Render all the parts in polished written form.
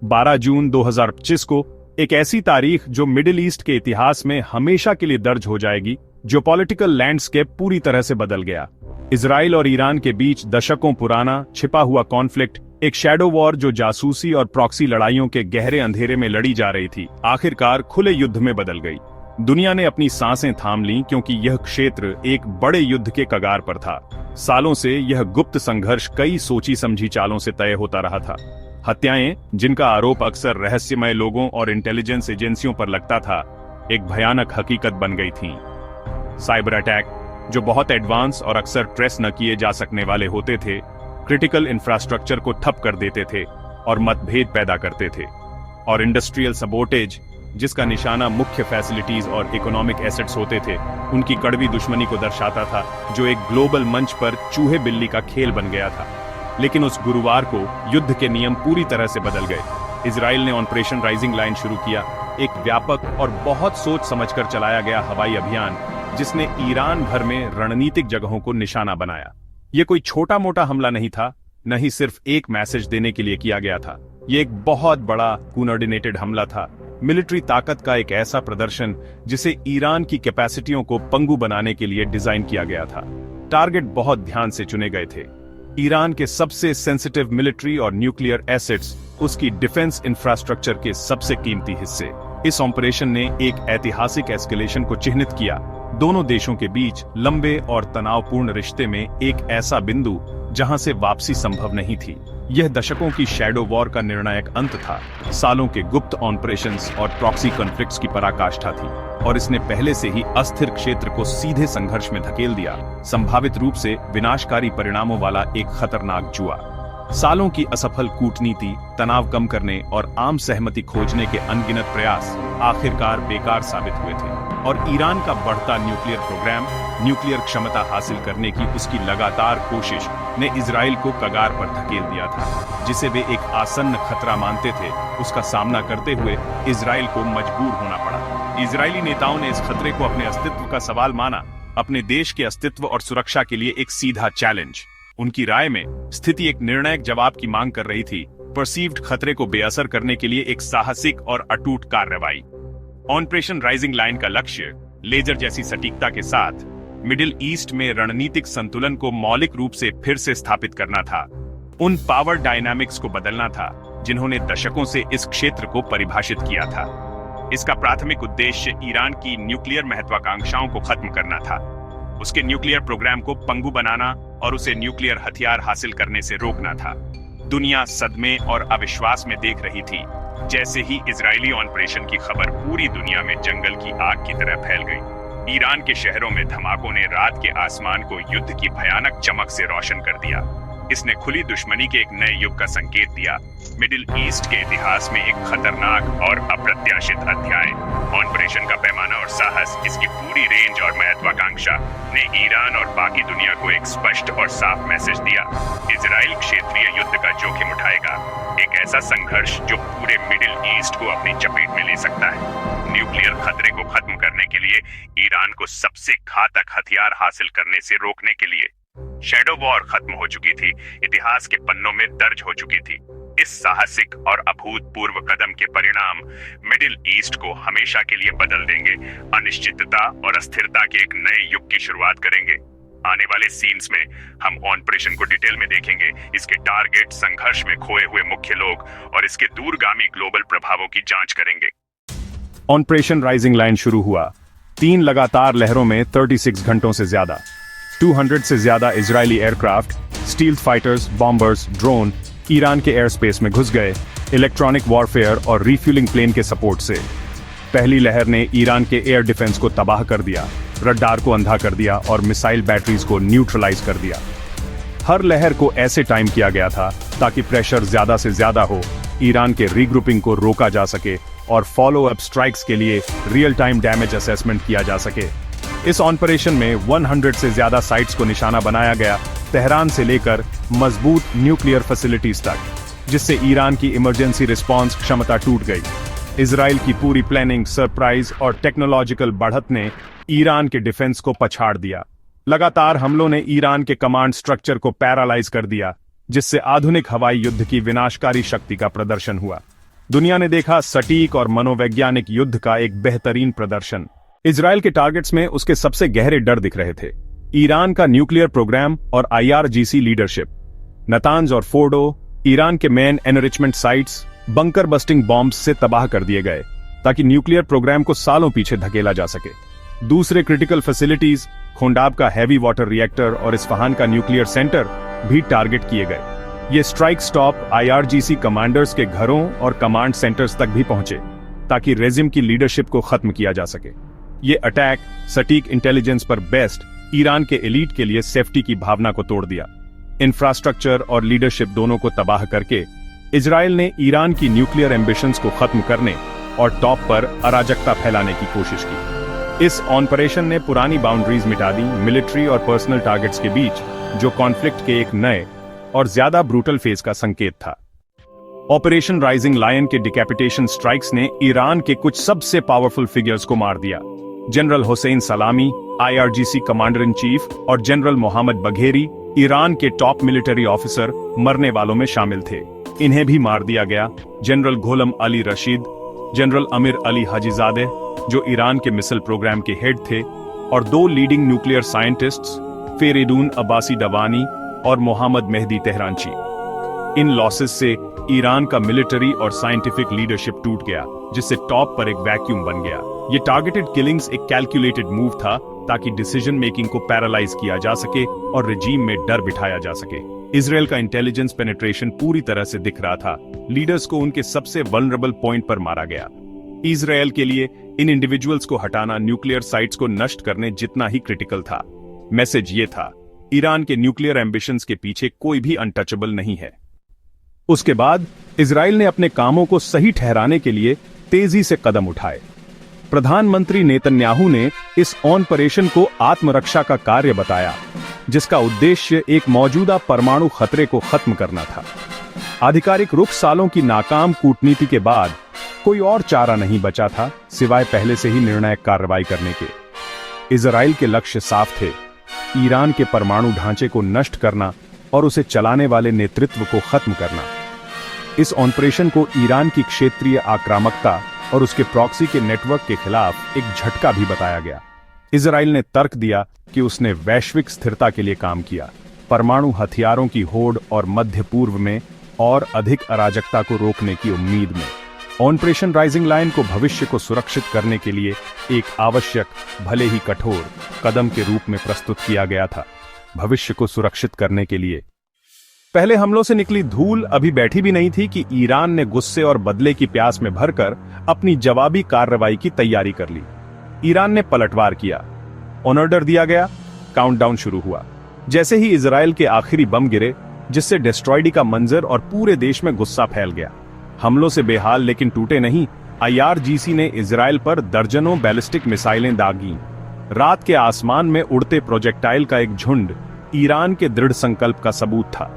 12 जून 2025 को एक ऐसी तारीख जो मिडिल ईस्ट के इतिहास में हमेशा के लिए दर्ज हो जाएगी। ज्योपॉलिटिकल लैंडस्केप पूरी तरह से बदल गया। इजराइल और ईरान के बीच दशकों पुराना छिपा हुआ कॉन्फ्लिक्ट, एक शैडो वॉर जो जासूसी और प्रॉक्सी लड़ाइयों के गहरे अंधेरे में लड़ी जा रही थी, आखिरकार खुले युद्ध में बदल गई। दुनिया ने अपनी सांसें थाम लीं क्योंकि यह क्षेत्र एक बड़े युद्ध के कगार पर था। सालों से यह गुप्त संघर्ष कई सोची समझी चालों से तय होता रहा था। हत्याएं, जिनका आरोप अक्सर रहस्यमय लोगों और इंटेलिजेंस एजेंसियों पर लगता था, एक भयानक हकीकत बन गई थीं। साइबर अटैक, जो बहुत एडवांस और अक्सर ट्रेस न किए जा सकने वाले होते थे, क्रिटिकल इंफ्रास्ट्रक्चर को ठप कर देते थे और मतभेद पैदा करते थे। और इंडस्ट्रियल सबोटेज, जिसका निशाना मुख्य फैसिलिटीज और इकोनॉमिक एसेट्स होते थे, उनकी कड़वी दुश्मनी को दर्शाता था, जो एक ग्लोबल मंच पर चूहे बिल्ली का खेल बन गया था। लेकिन उस गुरुवार को युद्ध के नियम पूरी तरह से बदल गए। इजराइल ने ऑपरेशन राइजिंग लाइन शुरू किया, एक व्यापक और बहुत सोच समझकर चलाया गया हवाई अभियान, जिसने ईरान भर में रणनीतिक जगहों को निशाना बनाया। यह कोई छोटा मोटा हमला नहीं था, न ही सिर्फ एक मैसेज देने के लिए किया गया था। यह एक बहुत बड़ा कोऑर्डिनेटेड हमला था, मिलिट्री ताकत का एक ऐसा प्रदर्शन जिसे ईरान की कैपेसिटियों को पंगु बनाने के लिए डिजाइन किया गया था। टारगेट बहुत ध्यान से चुने गए थे। ईरान के सबसे सेंसिटिव मिलिट्री और न्यूक्लियर एसेट्स, उसकी डिफेंस इंफ्रास्ट्रक्चर के सबसे कीमती हिस्से। इस ऑपरेशन ने एक ऐतिहासिक एस्केलेशन को चिह्नित किया। दोनों देशों के बीच लंबे और तनावपूर्ण रिश्ते में एक ऐसा बिंदु जहां से वापसी संभव नहीं थी। यह दशकों की शैडो वॉर का निर्णायक अंत था। सालों के गुप्त ऑपरेशंस और प्रॉक्सी कॉन्फ्लिक्ट्स की पराकाष्ठा थी, और इसने पहले से ही अस्थिर क्षेत्र को सीधे संघर्ष में धकेल दिया। संभावित रूप से विनाशकारी परिणामों वाला एक खतरनाक जुआ। सालों की असफल कूटनीति, तनाव कम करने और आम सहमति खोजने के अनगिनत प्रयास आखिरकार बेकार साबित हुए थे। और ईरान का बढ़ता न्यूक्लियर प्रोग्राम, न्यूक्लियर क्षमता हासिल करने की उसकी लगातार कोशिश ने इजराइल को कगार पर धकेल दिया था, जिसे वे एक आसन्न खतरा मानते थे। उसका सामना करते हुए इजराइल को मजबूर होना पड़ा। इजरायली नेताओं ने इस खतरे को अपने अस्तित्व का सवाल माना, अपने देश के अस्तित्व और सुरक्षा के लिए एक सीधा चैलेंज। उनकी राय में स्थिति एक निर्णायक जवाब की मांग कर रही थी, परसीव्ड खतरे को बेअसर करने के लिए एक साहसिक और अटूट कार्रवाई। ऑपरेशन राइजिंग लाइन का लक्ष्य लेजर जैसी सटीकता के साथ मिडिल ईस्ट में रणनीतिक संतुलन को मौलिक रूप से फिर से स्थापित करना था। उन पावर डायनामिक्स को बदलना था जिन्होंने दशकों से इस क्षेत्र को परिभाषित किया था। इसका प्राथमिक उद्देश्य ईरान की न्यूक्लियर महत्वाकांक्षाओं को खत्म करना था, उसके न्यूक्लियर प्रोग्राम को पंगु बनाना और उसे न्यूक्लियर हथियार हासिल करने से रोकना था। दुनिया सदमे और अविश्वास में देख रही थी। जैसे ही इजरायली ऑपरेशन की खबर पूरी दुनिया में जंगल की आग की तरह फैल गई। ईरान के शहरों में धमाकों ने रात के आसमान को युद्ध की भयानक चमक से रोशन कर दिया। इसने खुली दुश्मनी के एक नए युग का संकेत दिया। मिडिल ईस्ट के इतिहास में एक खतरनाक और अप्रत्याशित अध्याय। ऑपरेशन का पैमाना और साहस, इसकी पूरी रेंज और महत्वाकांक्षा ने ईरान और बाकी दुनिया को एक स्पष्ट और साफ मैसेज दिया। इजराइल क्षेत्रीय युद्ध का जोखिम उठाएगा, एक ऐसा संघर्ष जो पूरे मिडिल ईस्ट को अपनी चपेट में ले सकता है। न्यूक्लियर खतरे को खत्म करने के लिए, ईरान को सबसे घातक हथियार हासिल करने से रोकने के लिए। शैडो वॉर खत्म हो चुकी थी, इतिहास के पन्नों में दर्ज हो चुकी थी। इस साहसिक और अभूतपूर्व कदम के परिणाम मिडिल ईस्ट को हमेशा के लिए बदल देंगे। अनिश्चितता और अस्थिरता के एक नए युग की शुरुआत करेंगे। आने वाले सीन्स में हम ऑपरेशन को डिटेल में देखेंगे, इसके टारगेट, संघर्ष में खोए हुए मुख्य लोग और इसके दूरगामी ग्लोबल प्रभावों की जांच करेंगे। ऑपरेशन राइजिंग लाइन शुरू हुआ। 3 लगातार लहरों में 36 घंटों से ज्यादा 200 से ज्यादा Israeli aircraft, stealth fighters, bombers, drone Iran के एयर स्पेस में घुस गए, इलेक्ट्रॉनिक वॉरफेयर और रिफ्यूलिंग प्लेन के सपोर्ट से। पहली लहर ने ईरान के एयर डिफेंस को तबाह कर दिया, रडार को अंधा कर दिया और मिसाइल बैटरीज को न्यूट्रलाइज कर दिया। हर लहर को ऐसे टाइम किया गया था ताकि प्रेशर ज्यादा से ज्यादा हो, ईरान के रीग्रुपिंग को रोका जा सके और फॉलो अप स्ट्राइक्स के लिए रियल टाइम डैमेज असेसमेंट किया जा सके। इस ऑपरेशन में 100 से ज्यादा साइट्स को निशाना बनाया गया, तेहरान से लेकर मजबूत न्यूक्लियर फैसिलिटीज तक, जिससे ईरान की इमरजेंसी रिस्पांस क्षमता टूट गई। इजराइल की पूरी प्लानिंग, सरप्राइज और टेक्नोलॉजिकल बढ़त ने ईरान के डिफेंस को पछाड़ दिया। लगातार हमलों ने ईरान के कमांड स्ट्रक्चर को पैरालाइज कर दिया, जिससे आधुनिक हवाई युद्ध की विनाशकारी शक्ति का प्रदर्शन हुआ। दुनिया ने देखा सटीक और मनोवैज्ञानिक युद्ध का एक बेहतरीन प्रदर्शन। इजराइल के टारगेट्स में उसके सबसे गहरे डर दिख रहे थे। ईरान का न्यूक्लियर प्रोग्राम और IRGC लीडरशिप। नतांज और फोर्डो, ईरान के main enrichment sites, bunker busting bombs से तबाह कर दिए गए ताकि न्यूक्लियर प्रोग्राम को सालों पीछे धकेला जा सके। दूसरे क्रिटिकल फैसिलिटीज, खोंडाब का हैवी वाटर रिएक्टर और इस्फहान का न्यूक्लियर सेंटर भी टारगेट किए गए। ये स्ट्राइक स्टॉप IRGC कमांडर्स के घरों और कमांड सेंटर्स तक भी पहुंचे ताकि रेजिम की लीडरशिप को खत्म किया जा सके। ये अटैक सटीक इंटेलिजेंस पर बेस्ड ईरान के एलीट के लिए सेफ्टी की भावना को तोड़ दिया। इंफ्रास्ट्रक्चर और लीडरशिप दोनों को तबाह करके इजराइल ने ईरान की न्यूक्लियर एम्बिशंस को खत्म करने और टॉप पर अराजकता फैलाने की कोशिश की। इस ऑपरेशन ने पुरानी बाउंड्रीज मिटा दी, मिलिट्री और पर्सनल टारगेट्स के बीच, जो कॉन्फ्लिक्ट के एक नए और ज्यादा ब्रूटल फेज का संकेत था। ऑपरेशन राइजिंग लायन के डिकैपिटेशन स्ट्राइक्स ने ईरान के कुछ सबसे पावरफुल फिगर्स को मार दिया। जनरल हुसैन सलामी, IRGC कमांडर इन चीफ, और जनरल मोहम्मद बघेरी, ईरान के टॉप मिलिट्री ऑफिसर, मरने वालों में शामिल थे। इन्हें भी मार दिया गया। General Gholam Ali Rashid, general Amir Ali Hajizade, जो ईरान के मिसाइल प्रोग्राम के हेड थे, और 2 लीडिंग न्यूक्लियर साइंटिस्ट्स, फेरेदून अब्बासी डवानी और मोहम्मद मेहदी तेहरानची। इन लॉसेस से ईरान का मिलिट्री और साइंटिफिक लीडरशिप टूट गया, जिससे टॉप पर एक वैक्यूम बन गया। ये टारगेटेड किलिंग्स एक कैलकुलेटेड मूव था ताकि डिसीजन मेकिंग को पैरालाइज किया जा सके और रेजीम में डर बिठाया जा सके। इजराइल का इंटेलिजेंस पेनिट्रेशन पूरी तरह से दिख रहा था। लीडर्स को उनके सबसे वल्नरेबल पॉइंट पर मारा गया। इजराइल के लिए इन इंडिविजुअल्स को हटाना न्यूक्लियर साइट्स को नष्ट करने जितना ही क्रिटिकल था। मैसेज ये था, ईरान के न्यूक्लियर एम्बिशंस के पीछे कोई भी अनटचेबल नहीं है। उसके बाद इजराइल ने अपने कामों को सही ठहराने के लिए तेजी से कदम उठाए। प्रधानमंत्री नेतन्याहू ने इस ऑपरेशन को आत्मरक्षा का कार्य बताया, जिसका उद्देश्य एक मौजूदा परमाणु खतरे को खत्म करना था। आधिकारिक रुख सालों की नाकाम कूटनीति के बाद कोई और चारा नहीं बचा था सिवाय पहले से ही निर्णायक कार्रवाई करने के। इजराइल के लक्ष्य साफ थे, ईरान के परमाणु ढांचे को नष्ट करना और उसे चलाने वाले नेतृत्व को खत्म करना। इस ऑपरेशन को ईरान की क्षेत्रीय आक्रामकता और उसके प्रॉक्सी के नेटवर्क के खिलाफ एक झटका भी बताया गया। इजराइल ने तर्क दिया कि उसने वैश्विक स्थिरता के लिए काम किया, परमाणु हथियारों की होड़ और मध्य पूर्व में और अधिक अराजकता को रोकने की उम्मीद में। ऑपरेशन राइजिंग लायन को भविष्य को सुरक्षित करने के लिए एक आवश्यक, भले ही कठोर, कदम के रूप में प्रस्तुत किया गया था। भविष्य को सुरक्षित करने के लिए पहले हमलों से निकली धूल अभी बैठी भी नहीं थी कि ईरान ने गुस्से और बदले की प्यास में भरकर अपनी जवाबी कार्रवाई की तैयारी कर ली। ईरान ने पलटवार किया, ऑर्डर दिया गया, काउंटडाउन शुरू हुआ। जैसे ही इजराइल के आखिरी बम गिरे, जिससे डिस्ट्रॉयडी का मंजर और पूरे देश में गुस्सा फैल गया। हमलों से बेहाल लेकिन टूटे नहीं, IRGC ने इजराइल पर दर्जनों बैलिस्टिक मिसाइलें दागी। रात के आसमान में उड़ते प्रोजेक्टाइल का एक झुंड ईरान के दृढ़ संकल्प का सबूत था।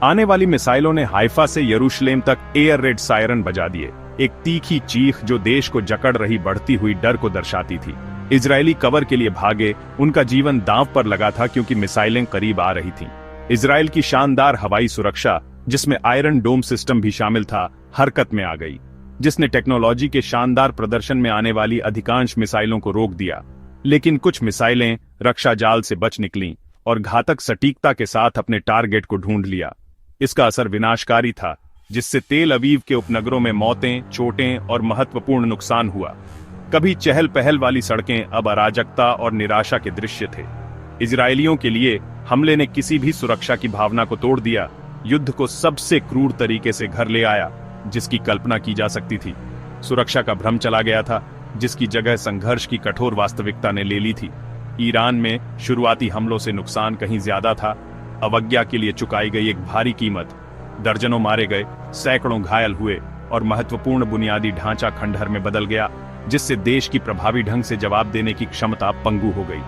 आने वाली मिसाइलों ने हाइफा से यरूशलेम तक एयर रेड सायरन बजा दिए, एक तीखी चीख जो देश को जकड़ रही बढ़ती हुई डर को दर्शाती थी। इजरायली कवर के लिए भागे, उनका जीवन दांव पर लगा था क्योंकि मिसाइलें करीब आ रही थीं। इजराइल की शानदार हवाई सुरक्षा, जिसमें आयरन डोम सिस्टम भी शामिल था, हरकत में आ गई, जिसने टेक्नोलॉजी के शानदार प्रदर्शन में आने वाली अधिकांश मिसाइलों को रोक दिया। लेकिन कुछ मिसाइलें रक्षा जाल से बच निकलीं और घातक सटीकता के साथ अपने टारगेट को ढूंढ लिया। इसका असर विनाशकारी था, जिससे तेल अवीव के उपनगरों में मौतें, चोटें और महत्वपूर्ण नुकसान हुआ। कभी चहल पहल वाली सड़कें अब अराजकता और निराशा के दृश्य थे। इजरायलियों के लिए हमले ने किसी भी सुरक्षा की भावना को तोड़ दिया, युद्ध को सबसे क्रूर तरीके से घर ले आया जिसकी कल्पना की जा सकती थी। सुरक्षा का भ्रम चला गया था, जिसकी जगह संघर्ष की कठोर वास्तविकता ने ले ली थी। ईरान में शुरुआती हमलों से नुकसान कहीं ज्यादा था। अवज्ञा के लिए चुकाई गई एक भारी कीमत, दर्जनों मारे गए, सैकड़ों घायल हुए और महत्वपूर्ण बुनियादी ढांचा खंडहर में बदल गया, जिससे देश की प्रभावी ढंग से जवाब देने की क्षमता पंगु हो गई।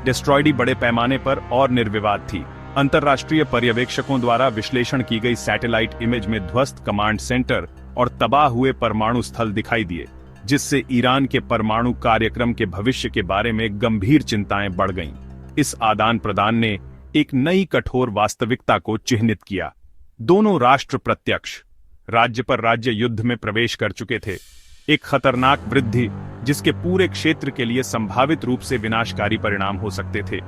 डिस्ट्रॉयडी बड़े पैमाने पर और निर्विवाद थी। अंतर्राष्ट्रीय पर्यवेक्षकों द्वारा विश्लेषण की गई सैटेलाइट इमेज में ध्वस्त कमांड सेंटर और तबाह हुए परमाणु स्थल दिखाई दिए, जिससे ईरान के परमाणु कार्यक्रम के भविष्य के बारे में गंभीर चिंताएं बढ़ गईं। इस आदान प्रदान ने एक नई कठोर वास्तविकता को चिह्नित किया। दोनों राष्ट्र प्रत्यक्ष राज्य पर राज्य युद्ध में प्रवेश कर चुके थे। एक खतरनाक वृद्धि जिसके पूरे क्षेत्र के लिए संभावित रूप से विनाशकारी परिणाम हो सकते थे।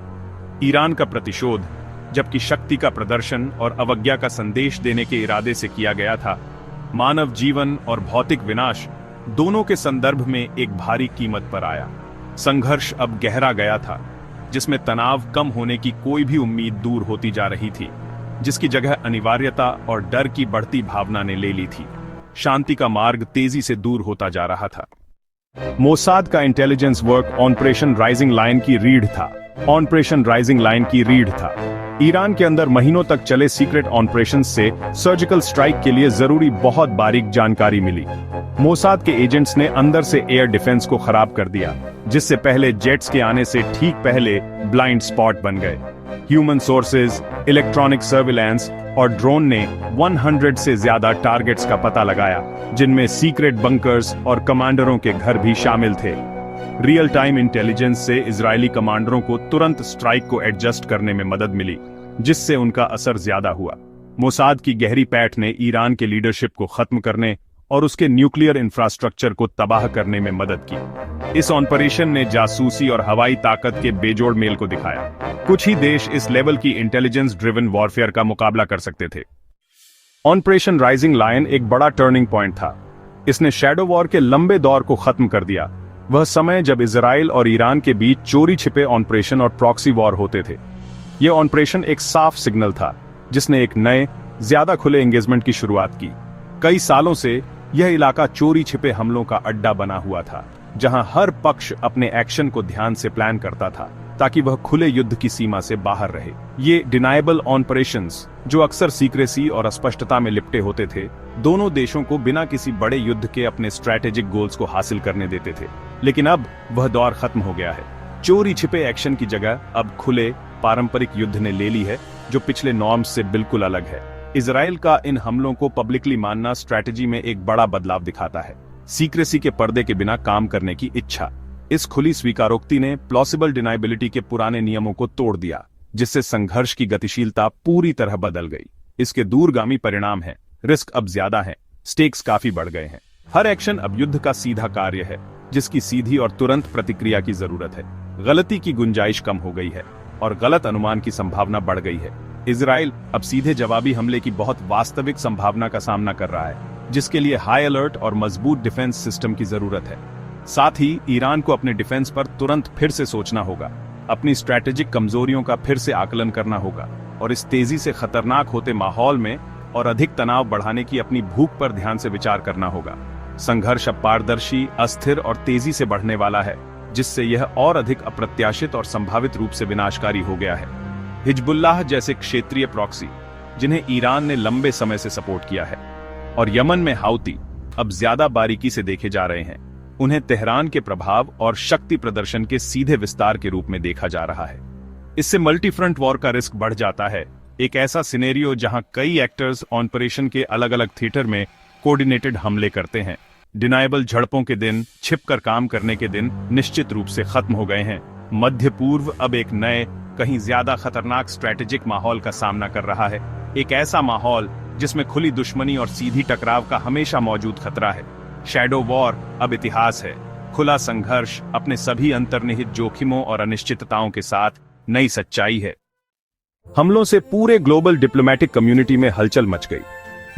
ईरान का प्रतिशोध, जबकि शक्ति का प्रदर्शन और अवज्ञा का संदेश देने के इरादे से किया गया था, मानव जीवन और भौतिक विनाश दोनों के संदर्भ में एक भारी कीमत पर आया। संघर्ष अब गहरा गया था, जिसमें तनाव कम होने की कोई भी उम्मीद दूर होती जा रही थी, जिसकी जगह अनिवार्यता और डर की बढ़ती भावना ने ले ली थी। शांति का मार्ग तेजी से दूर होता जा रहा था। मोसाद का intelligence work operation rising line की रीढ़ था। ईरान के अंदर महीनों तक चले सीक्रेट ऑपरेशन से सर्जिकल स्ट्राइक के लिए जरूरी बहुत बारीक जानकारी मिली। मोसाद के एजेंट्स ने अंदर से एयर डिफेंस को खराब कर दिया, जिससे पहले जेट्स के आने से ठीक पहले ब्लाइंड स्पॉट बन गए। ह्यूमन सोर्सेज, इलेक्ट्रॉनिक सर्विलांस और ड्रोन ने 100 से ज्यादा टारगेट्स का पता लगाया, जिनमें सीक्रेट बंकर्स और कमांडरों के घर भी शामिल थे। रियल टाइम इंटेलिजेंस से इजरायली कमांडरों को तुरंत स्ट्राइक को एडजस्ट करने में मदद मिली, जिससे उनका असर ज्यादा हुआ। मोसाद की गहरी पैठ ने ईरान के लीडरशिप को खत्म करने और उसके न्यूक्लियर इंफ्रास्ट्रक्चर को तबाह करने में मदद की। इस ऑपरेशन ने जासूसी और हवाई ताकत के बेजोड़ मेल को दिखाया। कुछ ही देश इस लेवल की इंटेलिजेंस ड्रिवन वॉरफेयर का मुकाबला कर सकते थे। ऑपरेशन राइजिंग लायन एक बड़ा टर्निंग पॉइंट था। इसने शैडो वॉर के लंबे दौर को खत्म कर दिया, वह समय जब इजराइल और ईरान के बीच चोरी छिपे ऑपरेशन और प्रॉक्सी वॉर होते थे। यह ऑपरेशन एक साफ सिग्नल था, जिसने एक नए, ज्यादा खुले एंगेजमेंट की शुरुआत की। कई सालों से यह इलाका चोरी छिपे हमलों का अड्डा बना हुआ था, जहां हर पक्ष अपने एक्शन को ध्यान से प्लान करता था, ताकि वह खुले युद्ध की सीमा से बाहर रहे। ये डिनायबल ऑपरेशंस, जो अक्सर सीक्रेसी और अस्पष्टता में लिपटे होते थे, दोनों देशों को बिना किसी बड़े युद्ध के अपने स्ट्रैटेजिक गोल्स को हासिल करने देते थे। लेकिन अब वह दौर खत्म हो गया है। चोरी छिपे एक्शन की जगह अब खुले, पारंपरिक युद्ध ने ले ली है, जो पिछले नॉर्म्स से बिल्कुल अलग है। इजराइल का इन हमलों को पब्लिकली मानना स्ट्रैटेजी में एक बड़ा बदलाव दिखाता है। सीक्रेसी के पर्दे के बिना काम करने की इच्छा। इस खुली स्वीकारोक्ति ने प्लॉसिबल डिनाइबिलिटी के पुराने नियमों को तोड़ दिया, जिससे संघर्ष की गतिशीलता पूरी तरह बदल गई। इसके दूरगामी परिणाम हैं। रिस्क अब ज्यादा है, स्टेक्स काफी बढ़ गए हैं। हर एक्शन अब युद्ध का सीधा कार्य है, जिसकी सीधी और तुरंत प्रतिक्रिया की जरूरत है। गलती की गुंजाइश कम हो गई है और गलत अनुमान की संभावना बढ़ गई है। इजराइल अब सीधे जवाबी हमले की बहुत वास्तविक संभावना का सामना कर रहा है, जिसके लिए हाई अलर्ट और मजबूत डिफेंस सिस्टम की जरूरत है। साथ ही ईरान को अपने डिफेंस पर तुरंत फिर से सोचना होगा, अपनी स्ट्रैटेजिक कमजोरियों का फिर से आकलन करना होगा और इस तेजी से खतरनाक होते माहौल में और अधिक तनाव बढ़ाने की अपनी भूख पर ध्यान से विचार करना होगा। संघर्ष अब पारदर्शी, अस्थिर और तेजी से बढ़ने वाला है, जिससे यह और अधिक अप्रत्याशित और संभावित रूप से विनाशकारी हो गया है। हिजबुल्लाह जैसे क्षेत्रीय प्रॉक्सी, जिन्हें ईरान ने लंबे समय से सपोर्ट किया है, और यमन में हाउती अब ज्यादा बारीकी से देखे जा रहे हैं। उन्हें तेहरान के प्रभाव और शक्ति प्रदर्शन के सीधे विस्तार के रूप में देखा जा रहा है। इससे मल्टी फ्रंट वॉर का रिस्क बढ़ जाता है, एक ऐसा सिनेरियो जहां कई एक्टर्स ऑपरेशन के अलग अलग थिएटर में कोऑर्डिनेटेड हमले करते हैं। डिनाइबल झड़पों के दिन, छिपकर काम करने के दिन निश्चित रूप से खत्म हो गए हैं। मध्य पूर्व अब एक नए, कहीं ज्यादा खतरनाक स्ट्रैटेजिक माहौल का सामना कर रहा है। एक ऐसा माहौल जिसमें खुली दुश्मनी और सीधी टकराव का हमेशा मौजूद खतरा है। शैडो वॉर अब इतिहास है। खुला संघर्ष अपने सभी अंतर्निहित जोखिमों और अनिश्चितताओं के साथ नई सच्चाई है। हमलों से पूरे ग्लोबल डिप्लोमेटिक कम्युनिटी में हलचल मच गई।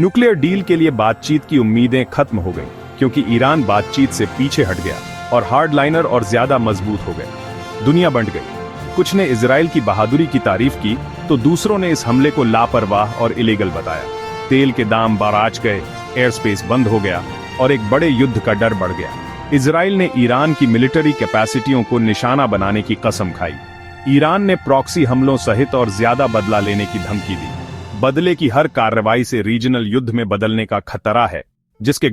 न्यूक्लियर डील के लिए बातचीत की उम्मीदें खत्म हो गईं, क्योंकि ईरान बातचीत से पीछे हट गया और हार्डलाइनर और ज्यादा मजबूत हो गए। दुनिया बंट गई। कुछ ने इजराइल की बहादुरी की तारीफ की, तो दूसरों ने इस हमले को लापरवाह और इलीगल बताया। तेल के दाम बाराज गए, एयर स्पेस बंद हो गया और एक बड़े युद्ध का डर बढ़ गया। इजराइल ने ईरान की मिलिट्री कैपेसिटियों को निशाना बनाने की कसम खाई। ईरान ने प्रॉक्सी हमलों सहित और ज्यादा बदला लेने की धमकी दी। बदले की हर कार्रवाई से रीजनल युद्ध में बदलने का खतरा है, जिसके